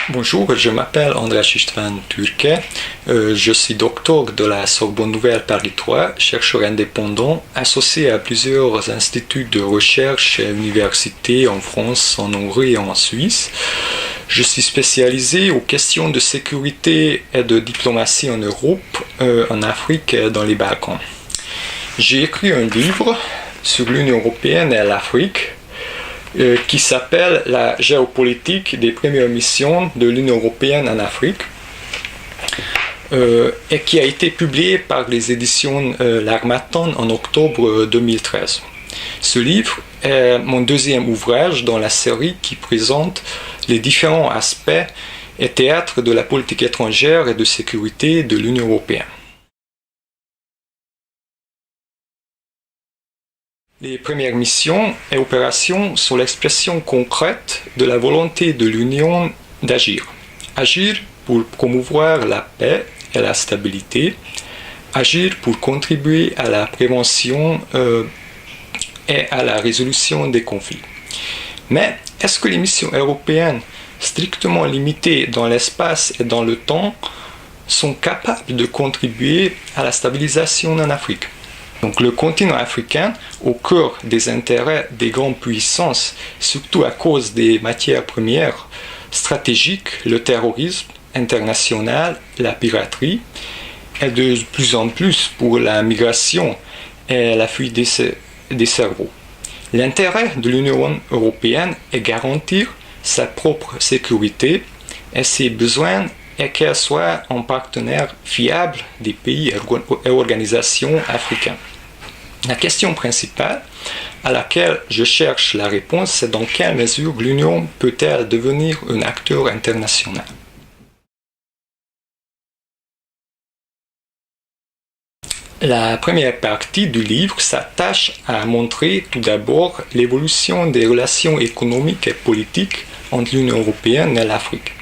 Bonjour, je m'appelle András István Türke. Je suis docteur de la Sorbonne Nouvelle Paris 3, chercheur indépendant, associé à plusieurs instituts de recherche et universités en France, en Hongrie et en Suisse. Je suis spécialisé aux questions de sécurité et de diplomatie en Europe, en Afrique et dans les Balkans. J'ai écrit un livre sur l'Union européenne et l'Afrique qui s'appelle « La géopolitique des premières missions de l'Union européenne en Afrique » et qui a été publié par les éditions L'Harmattan en octobre 2013. Ce livre est mon deuxième ouvrage dans la série qui présente les différents aspects et théâtres de la politique étrangère et de sécurité de l'Union européenne. Les premières missions et opérations sont l'expression concrète de la volonté de l'Union d'agir. Agir pour promouvoir la paix et la stabilité, agir pour contribuer à la prévention et à la résolution des conflits. Mais est-ce que les missions européennes, strictement limitées dans l'espace et dans le temps, sont capables de contribuer à la stabilisation en Afrique ? Donc le continent africain, au cœur des intérêts des grandes puissances, surtout à cause des matières premières stratégiques, le terrorisme international, la piraterie, et de plus en plus pour la migration et la fuite des cerveaux. L'intérêt de l'Union européenne est garantir sa propre sécurité et ses besoins et qu'elle soit un partenaire fiable des pays et organisations africains. La question principale à laquelle je cherche la réponse, c'est dans quelle mesure l'Union peut-elle devenir un acteur international. La première partie du livre s'attache à montrer tout d'abord l'évolution des relations économiques et politiques entre l'Union européenne et l'Afrique.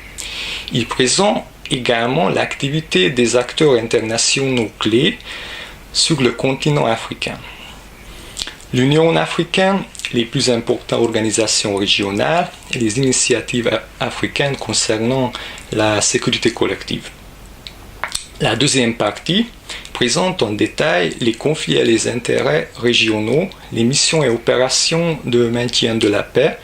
Il présente également l'activité des acteurs internationaux clés sur le continent africain. L'Union africaine, les plus importantes organisations régionales et les initiatives africaines concernant la sécurité collective. La deuxième partie présente en détail les conflits et les intérêts régionaux, les missions et opérations de maintien de la paix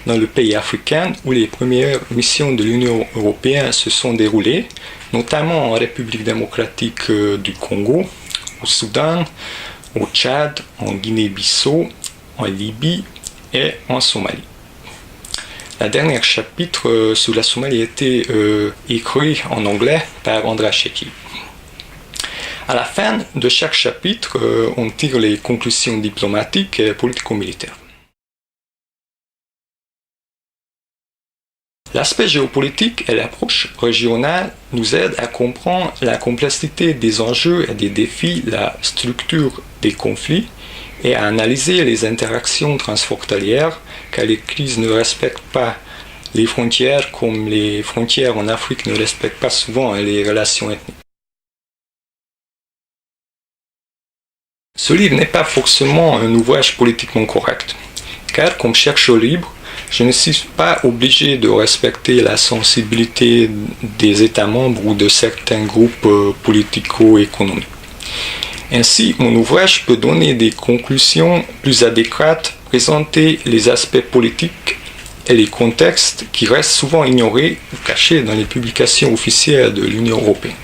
dans le pays africain où les premières missions de l'Union européenne se sont déroulées, notamment en République démocratique du Congo, au Soudan, au Tchad, en Guinée-Bissau, en Libye et en Somalie. Le dernier chapitre sur la Somalie a été écrit en anglais par András István. À la fin de chaque chapitre, on tire les conclusions diplomatiques et politico-militaires. L'aspect géopolitique et l'approche régionale nous aident à comprendre la complexité des enjeux et des défis, la structure des conflits et à analyser les interactions transfrontalières car les crises ne respectent pas les frontières comme les frontières en Afrique ne respectent pas souvent les relations ethniques. Ce livre n'est pas forcément un ouvrage politiquement correct, car comme chercheur libre, je ne suis pas obligé de respecter la sensibilité des États membres ou de certains groupes politico-économiques. Ainsi, mon ouvrage peut donner des conclusions plus adéquates, présenter les aspects politiques et les contextes qui restent souvent ignorés ou cachés dans les publications officielles de l'Union européenne.